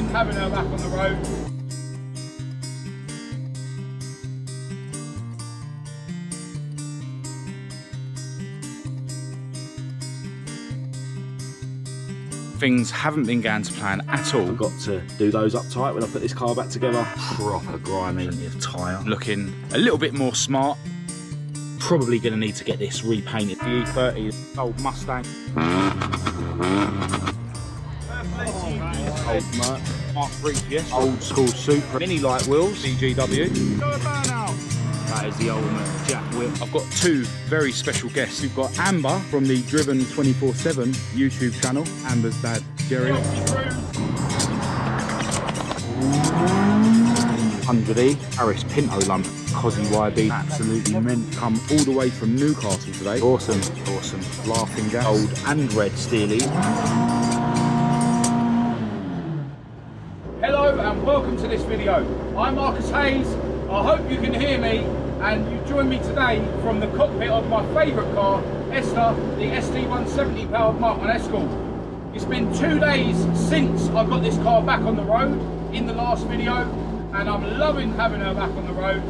loving having her back on the road. Things haven't been going to plan at all. I've got to do those up tight when I put this car back together. Proper grimy. Plenty of tyre. Looking a little bit more smart. Probably going to need to get this repainted. The E30, old Mustang. Old Merc, Mark III, yes. Old school Supra. Mini light wheels, CGW. That is the ultimate jack whip. I've got two very special guests. We've got Amber from the Driven247 YouTube channel. Amber's dad, Jerry. 100E, Harris Pinto lump, Cosy YB, absolutely meant. Come all the way from Newcastle today. Awesome, awesome. Laughing gas, old and red Steely. Hello and welcome to this video. I'm Marcus Hayes. I hope you can hear me, and you join me today from the cockpit of my favourite car, Esther, the ST170 powered Mk1 Escort. It's been 2 days since I got this car back on the road in the last video, and I'm loving having her back on the road.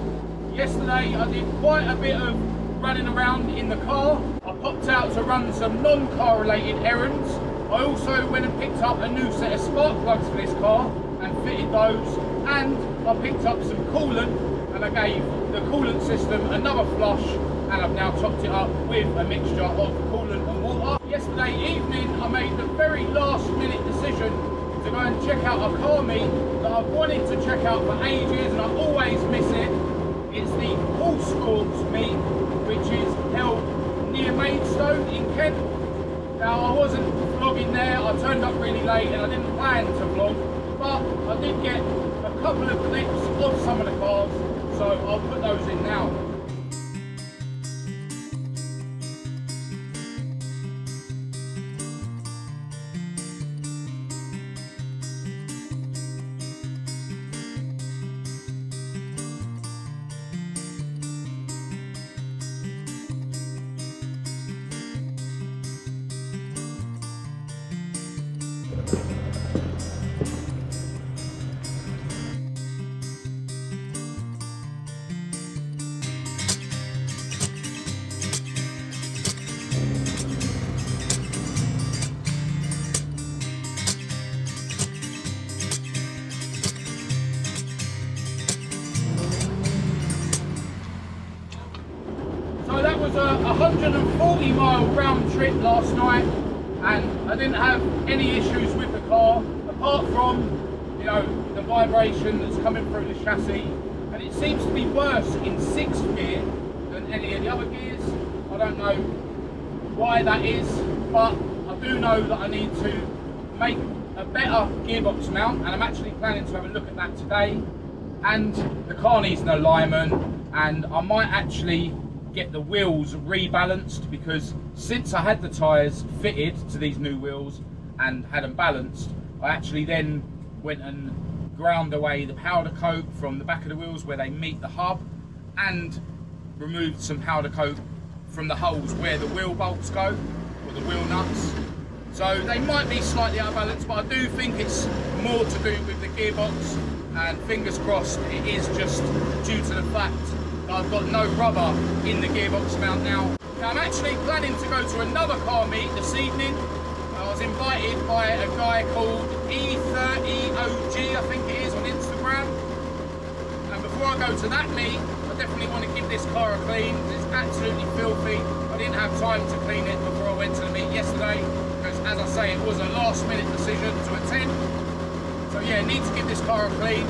Yesterday I did quite a bit of running around in the car. I popped out to run some non-car related errands. I also went and picked up a new set of spark plugs for this car and fitted those, and I picked up some coolant and I gave the coolant system another flush, and I've now topped it up with a mixture of coolant and water. Yesterday evening I made the very last minute decision to go and check out a car meet that I've wanted to check out for ages and I always miss it. It's the HALLSCORTS meet, which is held near Maidstone in Kent. Now I wasn't vlogging there, I turned up really late and I didn't plan to vlog, but I did get a couple of clips of some of the cars, so I'll put those in now. That was a 140-mile round trip last night, and I didn't have any issues with the car apart from, you know, the vibration that's coming through the chassis, and it seems to be worse in 6th gear than any of the other gears. I don't know why that is, but I do know that I need to make a better gearbox mount, and I'm actually planning to have a look at that today. And the car needs an alignment, and I might actually get the wheels rebalanced, because since I had the tyres fitted to these new wheels and had them balanced, I actually then went and ground away the powder coat from the back of the wheels where they meet the hub, and removed some powder coat from the holes where the wheel bolts go, or the wheel nuts. So they might be slightly out of balance, but I do think it's more to do with the gearbox, and fingers crossed it is just due to the fact I've got no rubber in the gearbox mount now. Now I'm actually planning to go to another car meet this evening. I was invited by a guy called E30OG, I think it is, on Instagram. And before I go to that meet, I definitely want to give this car a clean. It's absolutely filthy. I didn't have time to clean it before I went to the meet yesterday, because as I say, it was a last minute decision to attend. So yeah, need to give this car a clean.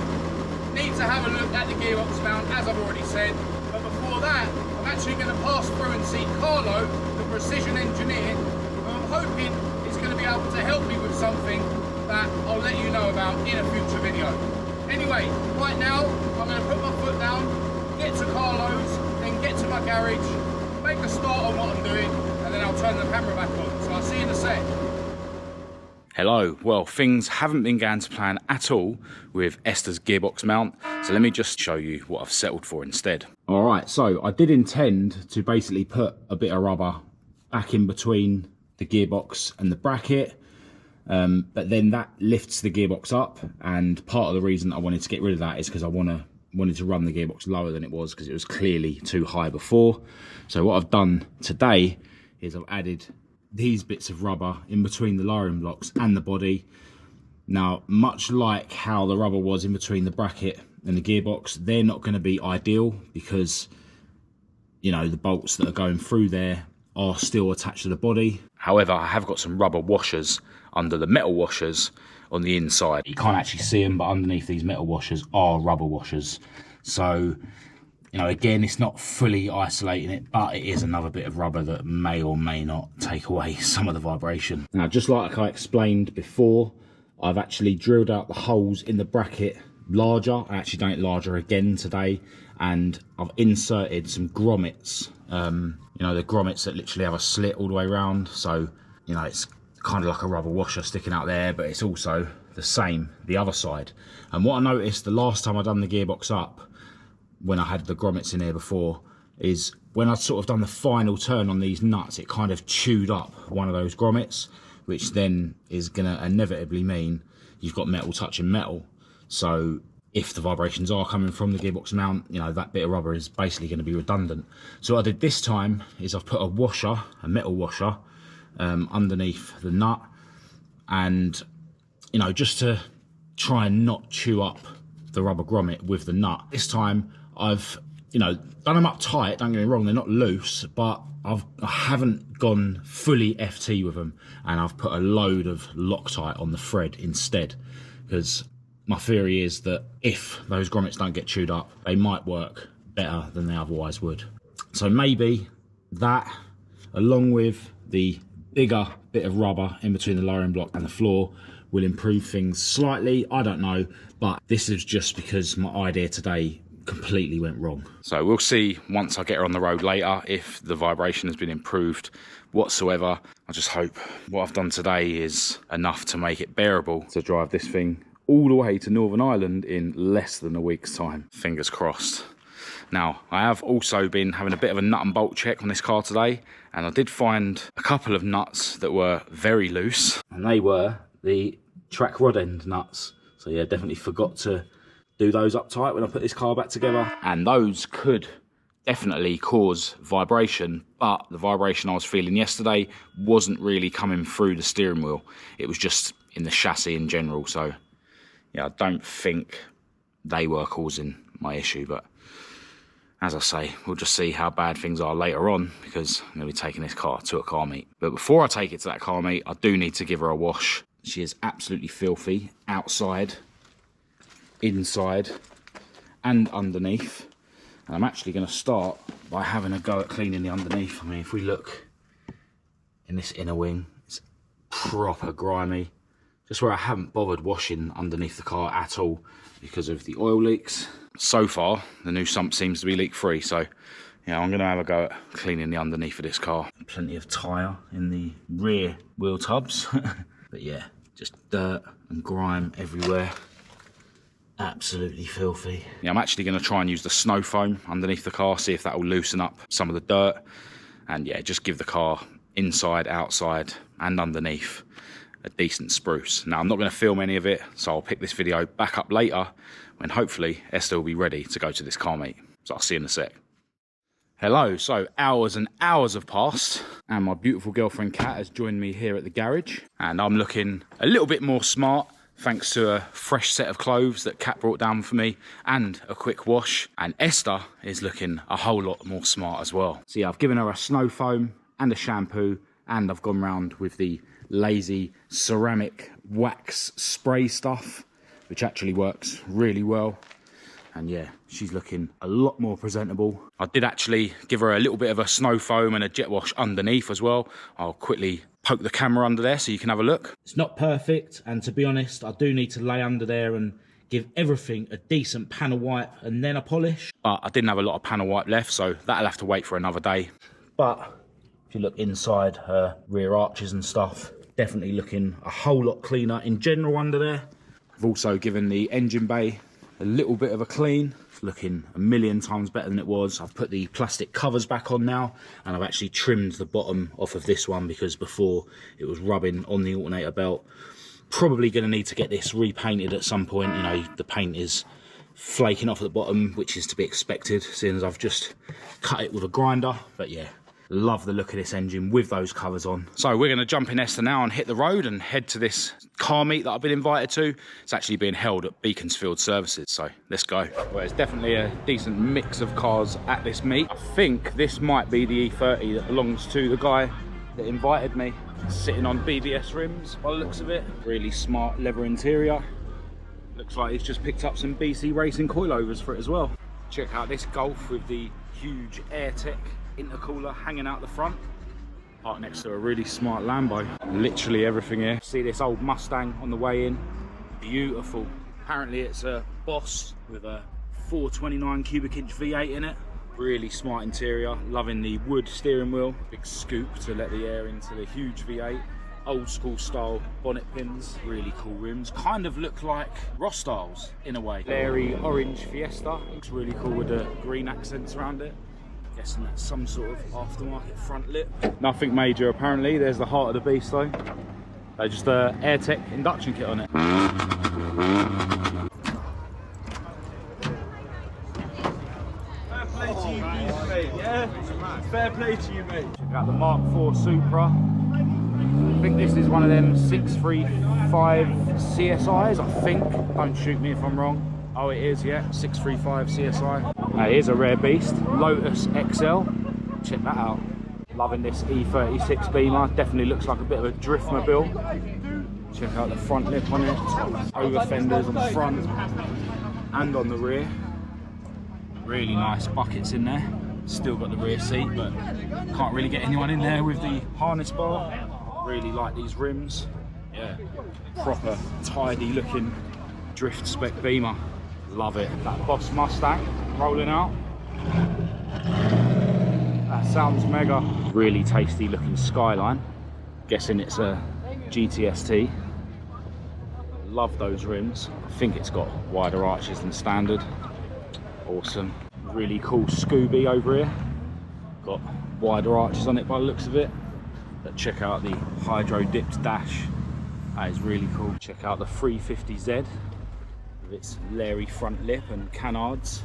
Need to have a look at the gearbox mount, as I've already said. But before that, I'm actually going to pass through and see Carlo, the precision engineer, who I'm hoping is going to be able to help me with something that I'll let you know about in a future video. Anyway, right now, I'm going to put my foot down, get to Carlo's, then get to my garage, make a start on what I'm doing, and then I'll turn the camera back on. So I'll see you in a sec. Hello. Well, things haven't been going to plan at all with Esther's gearbox mount, so let me just show you what I've settled for instead. All right, so I did intend to basically put a bit of rubber back in between the gearbox and the bracket, But then that lifts the gearbox up, and part of the reason I wanted to get rid of that is because I wanted to run the gearbox lower than it was, because it was clearly too high before. So what I've done today is I've added these bits of rubber in between the lowering blocks and the body. Now, much like how the rubber was in between the bracket and the gearbox, they're not going to be ideal because, you know, the bolts that are going through there are still attached to the body. However, I have got some rubber washers under the metal washers on the inside. You can't actually see them, but underneath these metal washers are rubber washers. So, you know, again, it's not fully isolating it, but it is another bit of rubber that may or may not take away some of the vibration. Now, just like I explained before, I've actually drilled out the holes in the bracket larger. I actually done it larger again today, and I've inserted some grommets. You know, the grommets that literally have a slit all the way around. So, you know, it's kind of like a rubber washer sticking out there, but it's also the same the other side. And what I noticed the last time I done the gearbox up, when I had the grommets in here before, is when I'd sort of done the final turn on these nuts, it kind of chewed up one of those grommets, which then is going to inevitably mean you've got metal touching metal. So if the vibrations are coming from the gearbox mount, you know, that bit of rubber is basically going to be redundant. So what I did this time is I've put a washer, a metal washer, underneath the nut, and, you know, just to try and not chew up the rubber grommet with the nut. This time I've, you know, done them up tight, don't get me wrong, they're not loose, but I haven't gone fully FT with them, and I've put a load of Loctite on the thread instead, because my theory is that if those grommets don't get chewed up, they might work better than they otherwise would. So maybe that, along with the bigger bit of rubber in between the lowering block and the floor, will improve things slightly. I don't know, but this is just because my idea today completely went wrong. So we'll see once I get her on the road later if the vibration has been improved whatsoever. I just hope what I've done today is enough to make it bearable to drive this thing all the way to Northern Ireland in less than a week's time. Fingers crossed. Now, I have also been having a bit of a nut and bolt check on this car today, and I did find a couple of nuts that were very loose, and they were the track rod end nuts. So yeah, definitely forgot to do those up tight when I put this car back together, and those could definitely cause vibration, but the vibration I was feeling yesterday wasn't really coming through the steering wheel. It was just in the chassis in general. So yeah, I don't think they were causing my issue, but as I say, we'll just see how bad things are later on, because I'm going to be taking this car to a car meet. But before I take it to that car meet, I do need to give her a wash. She is absolutely filthy outside, inside, and underneath. And I'm actually going to start by having a go at cleaning the underneath. I mean, if we look in this inner wing, it's proper grimy. Just where I haven't bothered washing underneath the car at all because of the oil leaks. So far, the new sump seems to be leak free, so yeah, I'm going to have a go at cleaning the underneath of this car. Plenty of tyre in the rear wheel tubs, but yeah, just dirt and grime everywhere. Absolutely filthy. Yeah, I'm actually going to try and use the snow foam underneath the car, see if that will loosen up some of the dirt, and yeah, just give the car inside, outside, and underneath a decent spruce. Now, I'm not going to film any of it, so I'll pick this video back up later when hopefully Esther will be ready to go to this car meet. So I'll see you in a sec. Hello, so hours and hours have passed, and my beautiful girlfriend Kat has joined me here at the garage, and I'm looking a little bit more smart thanks to a fresh set of clothes that Kat brought down for me and a quick wash, and Esther is looking a whole lot more smart as well. So yeah, I've given her a snow foam and a shampoo, and I've gone round with the lazy ceramic wax spray stuff, which actually works really well. And yeah, she's looking a lot more presentable. I did actually give her a little bit of a snow foam and a jet wash underneath as well. I'll quickly poke the camera under there so you can have a look. It's not perfect, and to be honest, I do need to lay under there and give everything a decent panel wipe and then a polish. But I didn't have a lot of panel wipe left, so that'll have to wait for another day. But if you look inside her rear arches and stuff, definitely looking a whole lot cleaner in general under there. I've also given the engine bay a little bit of a clean. It's looking a million times better than it was. I've put the plastic covers back on now, and I've actually trimmed the bottom off of this one because before it was rubbing on the alternator belt. Probably going to need to get this repainted at some point. You know, the paint is flaking off at the bottom, which is to be expected, seeing as I've just cut it with a grinder. But yeah, love the look of this engine with those covers on. So we're going to jump in Esther now and hit the road and head to this car meet that I've been invited to. It's actually being held at Beaconsfield Services, so let's go. Well, there's definitely a decent mix of cars at this meet. I think this might be the E30 that belongs to the guy that invited me. Sitting on BBS rims by the looks of it. Really smart leather interior. Looks like he's just picked up some BC Racing coilovers for it as well. Check out this Golf with the huge AirTech intercooler hanging out the front. Parked next to a really smart Lambo. Literally everything here. See this old Mustang on the way in. Beautiful. Apparently it's a Boss with a 429 cubic inch V8 in it. Really smart interior. Loving the wood steering wheel. Big scoop to let the air into the huge V8. Old school style bonnet pins. Really cool rims. Kind of look like Ross styles in a way. Very orange Fiesta. Looks really cool with the green accents around it. Guessing that's some sort of aftermarket front lip. Nothing major apparently. There's the heart of the beast though. Just a AirTech induction kit on it. Fair play to you, mate. Check out the Mark IV Supra. I think this is one of them 635 CSIs, I think. Don't shoot me if I'm wrong. Oh, it is, yeah, 635 CSI. Here's a rare beast, Lotus XL. Check that out. Loving this E36 Beamer. Definitely looks like a bit of a driftmobile. Check out the front lip on it. It's got over fenders on the front and on the rear. Really nice buckets in there. Still got the rear seat, but can't really get anyone in there with the harness bar. Really like these rims. Yeah, proper tidy looking drift spec Beamer. Love it. That Boss Mustang rolling out. That sounds mega. Really tasty looking Skyline. Guessing it's a GTST. Love those rims. I think it's got wider arches than standard. Awesome. Really cool Scooby over here. Got wider arches on it by the looks of it. But check out the hydro dipped dash. That is really cool. Check out the 350Z with its Larry front lip and canards.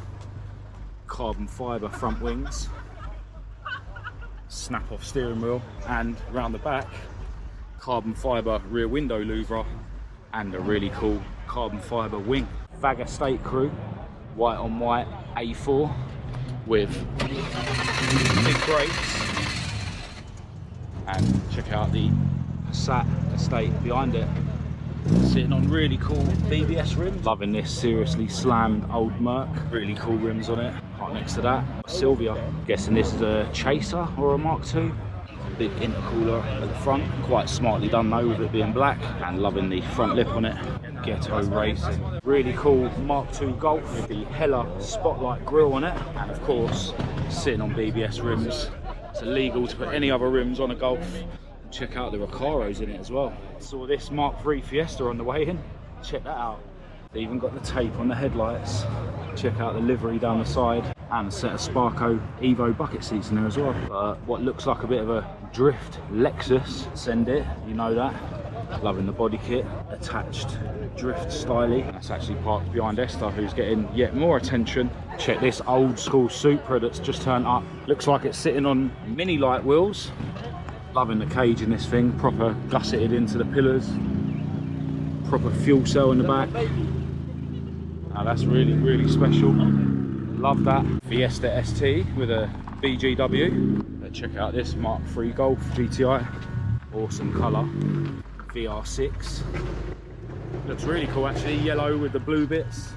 Carbon fibre front wings. Snap off steering wheel. And round the back, carbon fibre rear window louvre and a really cool carbon fibre wing. VAG Estate Crew. White on white A4 with big brakes, and check out the Passat Estate behind it, sitting on really cool BBS rims. Loving this seriously slammed old Merc, really cool rims on it. Right next to that, Sylvia. Guessing this is a Chaser or a Mark II. Big intercooler at the front, quite smartly done though with it being black, and loving the front lip on it. Ghetto Racing. Really cool Mark II Golf with the Hella Spotlight grille on it, and of course sitting on BBS rims. It's illegal to put any other rims on a Golf. Check out the Recaros in it as well. Saw this Mark III Fiesta on the way in. Check that out. They even got the tape on the headlights. Check out the livery down the side, and a set of Sparco Evo bucket seats in there as well. What looks like a bit of a drift Lexus, send it, you know that. Loving the body kit, attached drift styling. That's actually parked behind Esther, who's getting yet more attention. Check this old school Supra that's just turned up. Looks like it's sitting on mini light wheels. Loving the cage in this thing, proper gusseted into the pillars. Proper fuel cell in the back. Now that's really, really special. Love that. Fiesta ST with a BGW. But check out this Mark III Golf GTI. Awesome colour. VR6. Looks really cool actually, yellow with the blue bits.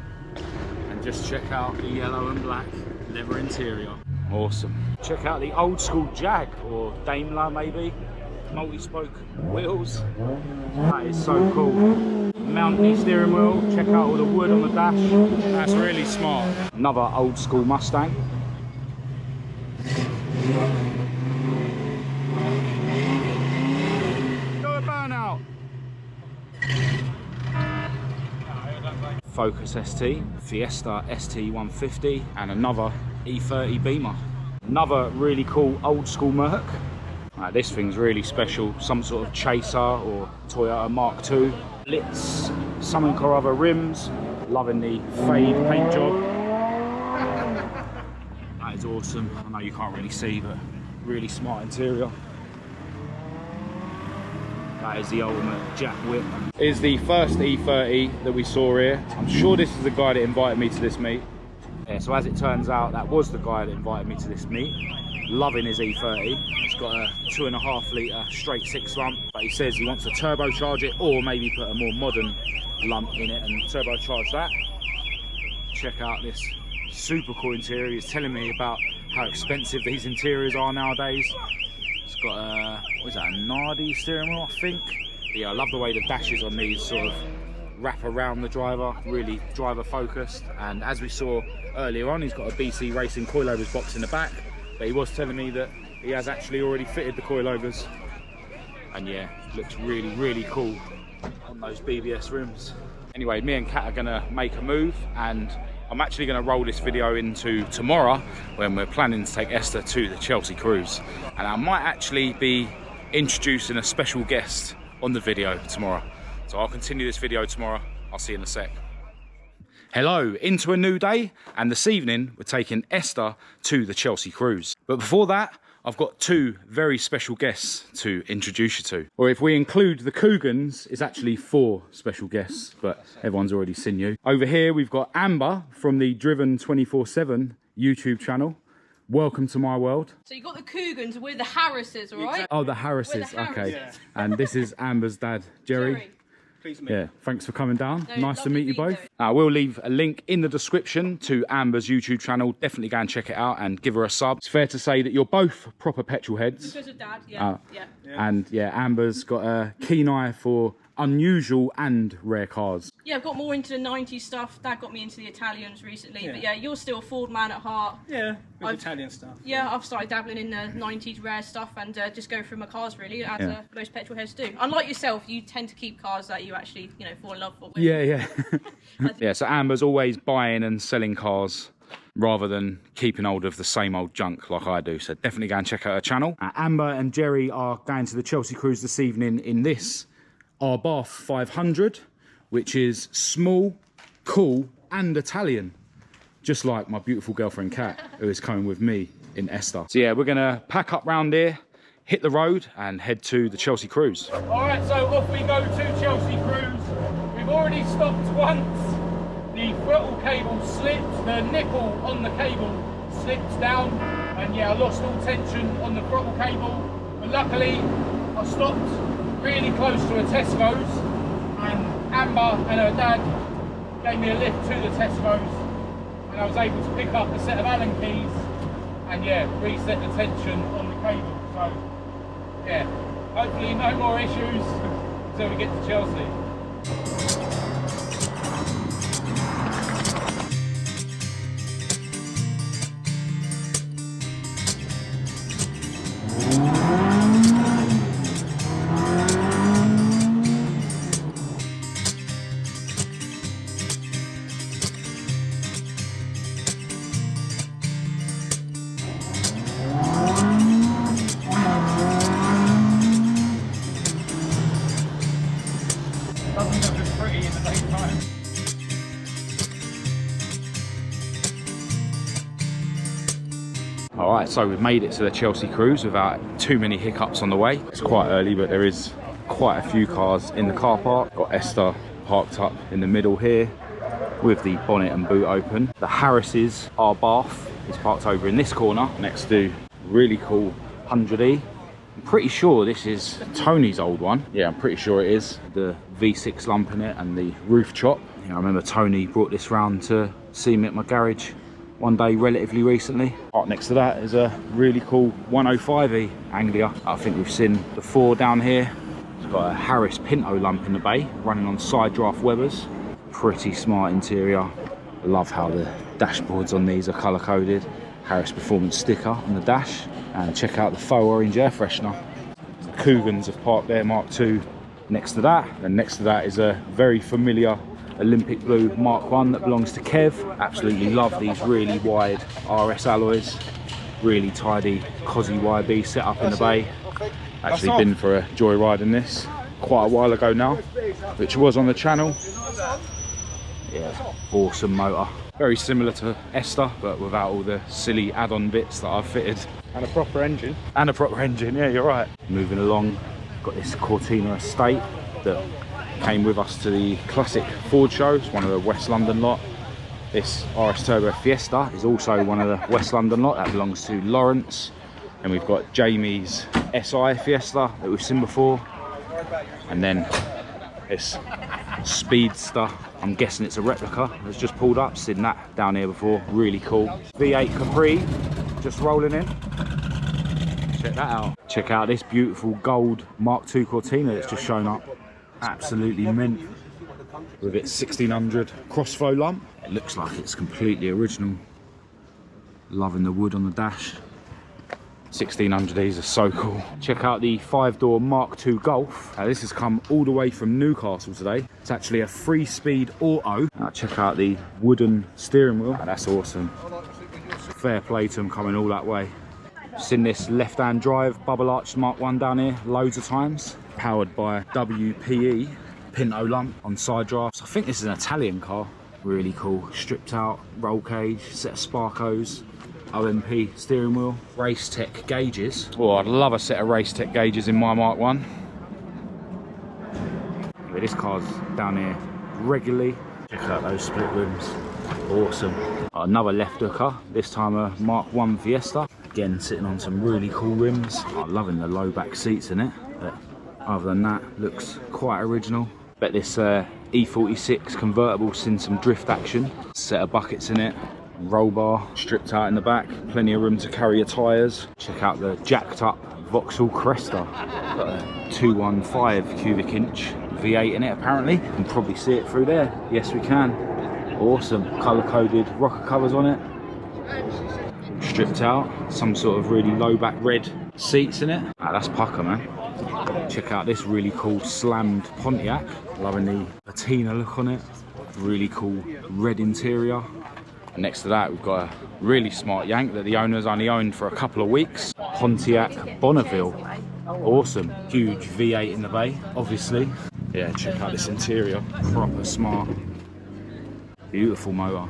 And just check out the yellow and black leather interior. Awesome. Check out the old school Jag, or Daimler maybe. Multi-spoke wheels. That is so cool. Mounty steering wheel. Check out all the wood on the dash. That's really smart. Another old school Mustang. Focus ST, Fiesta ST 150, and another E30 Beamer. Another really cool old school Merc. This thing's really special, some sort of Chaser or Toyota Mark II. Blitz, something or other rims, loving the fade paint job. That is awesome. I know you can't really see, but really smart interior. That is the ultimate jack whip. Is the first E30 that we saw here. I'm sure this is the guy that invited me to this meet. Yeah, so as it turns out, that was the guy that invited me to this meet. Loving his E30. It's got a 2.5 litre straight 6 lump, but he says he wants to turbocharge it or maybe put a more modern lump in it and turbocharge that. Check out this super cool interior. He's telling me about how expensive these interiors are nowadays. It's got a, what is that, a Nardi steering wheel, I think. But yeah, I love the way the dashes on these sort of wrap around the driver, really driver focused. And as we saw earlier on, he's got a BC Racing coilovers box in the back, but he was telling me that he has actually already fitted the coilovers. And yeah, looks really, really cool on those BBS rims. Anyway, me and Kat are gonna make a move, and I'm actually gonna roll this video into tomorrow when we're planning to take Esther to the Chelsea cruise. And I might actually be introducing a special guest on the video tomorrow. So I'll continue this video tomorrow. I'll see you in a sec. Hello, into a new day, and this evening we're taking Esther to the Chelsea cruise. But before that, I've got two very special guests to introduce you to. Or if we include the Cougans, it's actually 4 special guests, but everyone's already seen you. Over here we've got Amber from the Driven247 YouTube channel. Welcome to my world. So you got the Cougans, we're the Harrises, all right? Oh, the Harrises, We're the okay. Harrises. And this is Amber's dad, Jerry. Pleased to meet you. Yeah, thanks for coming down. No, nice to lovely meet you both. video. I will leave a link in the description to Amber's YouTube channel. Definitely go and check it out and give her a sub. It's fair to say that you're both proper petrol heads. Because of Dad, yeah. And yeah, Amber's got a keen eye for unusual and rare cars. Yeah, I've got more into the 90s stuff. Dad got me into the Italians recently. But yeah, you're still a Ford man at heart. Yeah, with Italian stuff. Yeah, I've started dabbling in the 90s rare stuff and just go through my cars really, as most petrol heads do. Unlike yourself, you tend to keep cars that you actually, you know, fall in love with. Yeah. Yeah, so Amber's always buying and selling cars rather than keeping hold of the same old junk like I do. So definitely go and check out her channel. Amber and Jerry are going to the Chelsea cruise this evening in this our Bath 500, which is small, cool, and Italian, just like my beautiful girlfriend Kat, who is coming with me in Esther. So yeah, we're gonna pack up round here, hit the road, and head to the Chelsea cruise. All right, so off we go to Chelsea cruise. We've already stopped once. The throttle cable slipped, the nipple on the cable slipped down, and yeah, I lost all tension on the throttle cable. But luckily, I stopped really close to a Tesco's, and Amber and her dad gave me a lift to the Tesco's, and I was able to pick up a set of Allen keys and yeah, reset the tension on the cable. So yeah, hopefully no more issues until we get to Chelsea. Doesn't look as pretty in the daytime. All right, so we've made it to the Chelsea cruise without too many hiccups on the way. It's quite early, but there is quite a few cars in the car park. Got Esther parked up in the middle here with the bonnet and boot open. The Harris's our Bath is parked over in this corner next to really cool 100E. I'm pretty sure this is Tony's old one. Yeah, I'm pretty sure it is. The V6 lump in it and the roof chop. Yeah, I remember Tony brought this round to see me at my garage one day relatively recently. Right next to that is a really cool 105E Anglia. I think we've seen before down here. It's got a Harris Pinto lump in the bay, running on side draft Webers. Pretty smart interior. I love how the dashboards on these are colour coded. Harris Performance sticker on the dash. And check out the faux orange air freshener. The Cougans have parked their Mark II next to that. And next to that is a very familiar Olympic Blue Mark 1 that belongs to Kev. Absolutely love these really wide RS alloys. Really tidy Cosy YB setup in the bay. Actually been for a joyride in this quite a while ago now, which was on the channel. Yeah, awesome motor. Very similar to Esther, but without all the silly add-on bits that I've fitted. And a proper engine. And a proper engine, yeah, you're right. Moving along, got this Cortina Estate that came with us to the classic Ford shows, one of the West London lot. This RS Turbo Fiesta is also one of the West London lot, that belongs to Lawrence. And we've got Jamie's SI Fiesta that we've seen before. And then this Speedster, I'm guessing it's a replica, that's just pulled up, seen that down here before, really cool. V8 Capri, just rolling in. Check that out. Check out this beautiful gold Mark II Cortina that's just shown up. Absolutely mint. With its 1600 crossflow lump. It looks like it's completely original. Loving the wood on the dash. 1600, these are so cool. Check out the 5-door Mark II Golf. This has come all the way from Newcastle today. It's actually a 3-speed auto. Check out the wooden steering wheel. That's awesome. Fair play to them coming all that way. Seen this left-hand drive bubble arch Mark 1 down here loads of times. Powered by WPE Pinto lump on side drafts. I think this is an Italian car. Really cool. Stripped out roll cage, set of Sparkos. OMP steering wheel, Race Tech gauges. Oh, I'd love a set of Race Tech gauges in my Mark 1. Anyway, this car's down here regularly. Check out those split rims, awesome. Another left hooker, this time a Mark 1 Fiesta. Again, sitting on some really cool rims. I'm loving the low back seats in it, but other than that, looks quite original. Bet this E46 convertible's seen some drift action. Set of buckets in it. Roll bar stripped out in the back, plenty of room to carry your tyres. Check out the jacked up Vauxhall Cresta. Got a 215 cubic inch V8 in it apparently. You can probably see it through there. Yes we can. Awesome. Colour coded rocker covers on it. Stripped out. Some sort of really low back red seats in it. That's pucker, man. Check out this really cool slammed Pontiac. Loving the patina look on it. Really cool red interior. And next to that, we've got a really smart yank that the owner's only owned for a couple of weeks. Pontiac Bonneville. Awesome. Huge V8 in the bay, obviously. Yeah, check out this interior. Proper smart. Beautiful motor.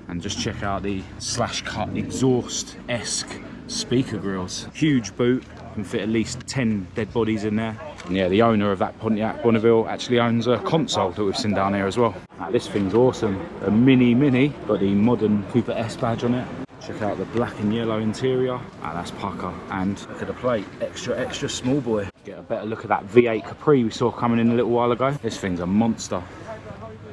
And just check out the slash cut exhaust-esque speaker grills. Huge boot. Can fit at least 10 dead bodies in there. And yeah, the owner of that Pontiac Bonneville actually owns a console that we've seen down here as well. This thing's awesome. A mini, got the modern Cooper S badge on it. Check out the black and yellow interior. That's pucker. And look at the plate, extra small boy. Get a better look at that V8 Capri we saw coming in a little while ago. This thing's a monster.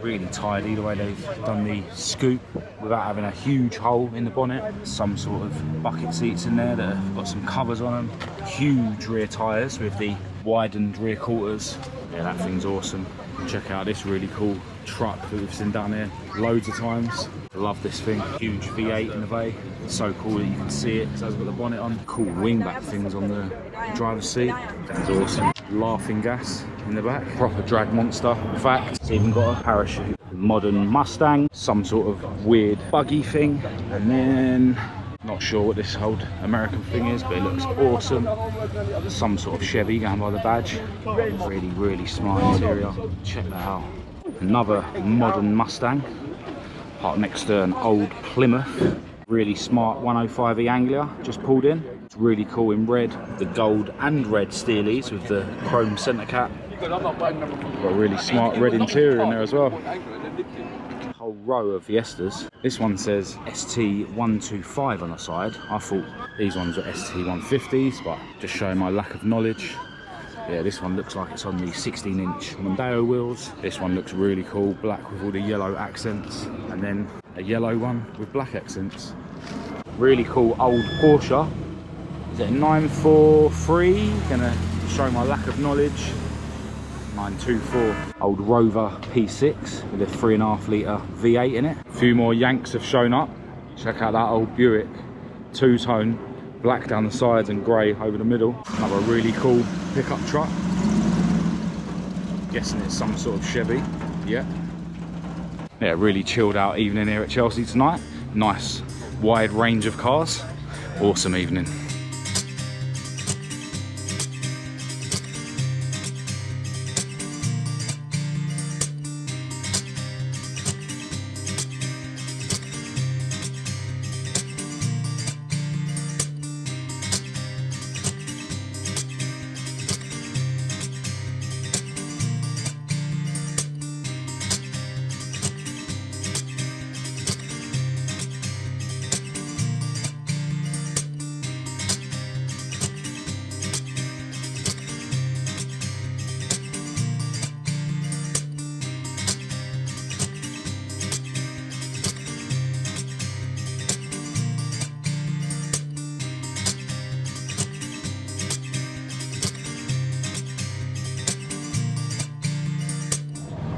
Really tidy the way they've done the scoop without having a huge hole in the bonnet. Some sort of bucket seats in there that have got some covers on them. Huge rear tyres with the widened rear quarters. Yeah, that thing's awesome. Check out this really cool truck that we've seen down here loads of times. Love this thing. Huge V8 in the bay. It's so cool that you can see it because it's got the bonnet on. Cool wingback things on the driver's seat. That's awesome. Laughing gas in the back. Proper drag monster. In fact, it's even got a parachute. Modern Mustang. Some sort of weird buggy thing. And then, not sure what this old American thing is, but it looks awesome. Some sort of Chevy going by the badge. Really smart interior. Check that out. Another modern Mustang. Parked next to an old Plymouth. Really smart 105e Anglia just pulled in. It's really cool in red. The gold and red steelies with the chrome centre cap. Got a really smart red interior in there as well. Whole row of Fiestas. This one says ST125 on the side. I thought these ones were ST150s, but just showing my lack of knowledge. Yeah, this one looks like it's on the 16-inch Mondeo wheels. This one looks really cool, black with all the yellow accents, and then a yellow one with black accents. Really cool old Porsche. Is it a 943? Gonna show my lack of knowledge. 924. Old Rover P6 with a 3.5 litre V8 in it. A few more Yanks have shown up. Check out that old Buick, two-tone, black down the sides and grey over the middle. Another really cool pickup truck. Guessing it's some sort of Chevy. Yeah. Yeah, really chilled out evening here at Chelsea tonight. Nice wide range of cars. Awesome evening.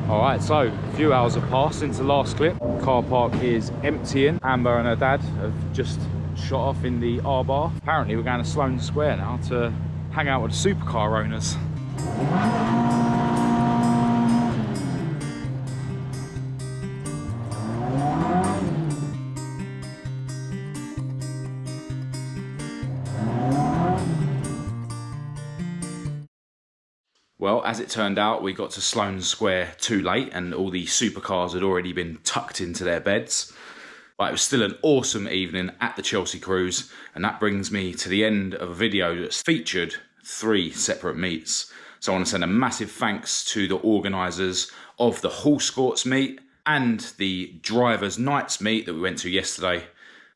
Alright, so a few hours have passed since the last clip. Car park is emptying. Amber and her dad have just shot off in the R-Bar. Apparently we're going to Sloane Square now to hang out with the supercar owners. Well, as it turned out, we got to Sloane Square too late and all the supercars had already been tucked into their beds. But it was still an awesome evening at the Chelsea Cruise, and that brings me to the end of a video that's featured 3 separate meets. So I want to send a massive thanks to the organisers of the HALLSCORTS meet and the Drivers' Nights meet that we went to yesterday,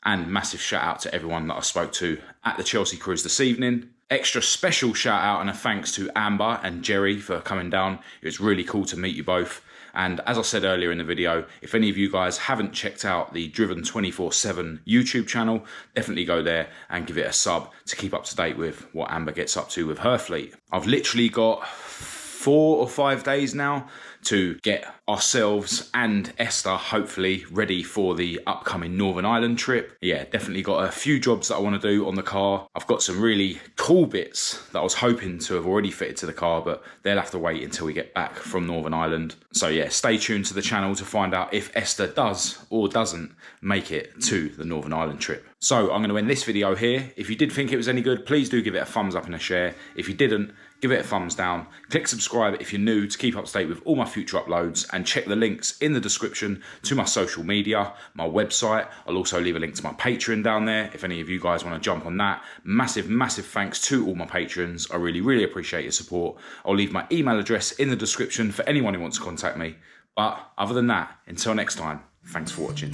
and massive shout out to everyone that I spoke to at the Chelsea Cruise this evening. Extra special shout out and a thanks to Amber and Jerry for coming down. It was really cool to meet you both. And as I said earlier in the video, if any of you guys haven't checked out the Driven247 YouTube channel, definitely go there and give it a sub to keep up to date with what Amber gets up to with her fleet. I've literally got 4 or 5 days now to get ourselves and Esther hopefully ready for the upcoming Northern Ireland trip. Yeah, definitely got a few jobs that I want to do on the car. I've got some really cool bits that I was hoping to have already fitted to the car, but they'll have to wait until we get back from Northern Ireland. So yeah, stay tuned to the channel to find out if Esther does or doesn't make it to the Northern Ireland trip. So I'm going to end this video here. If you did think it was any good, please do give it a thumbs up and a share. If you didn't, give it a thumbs down. Click subscribe if you're new to keep up to date with all my future uploads, and check the links in the description to my social media, my website. I'll also leave a link to my Patreon down there if any of you guys want to jump on that. Massive, massive thanks to all my patrons. I really, really appreciate your support. I'll leave my email address in the description for anyone who wants to contact me. But other than that, until next time, thanks for watching.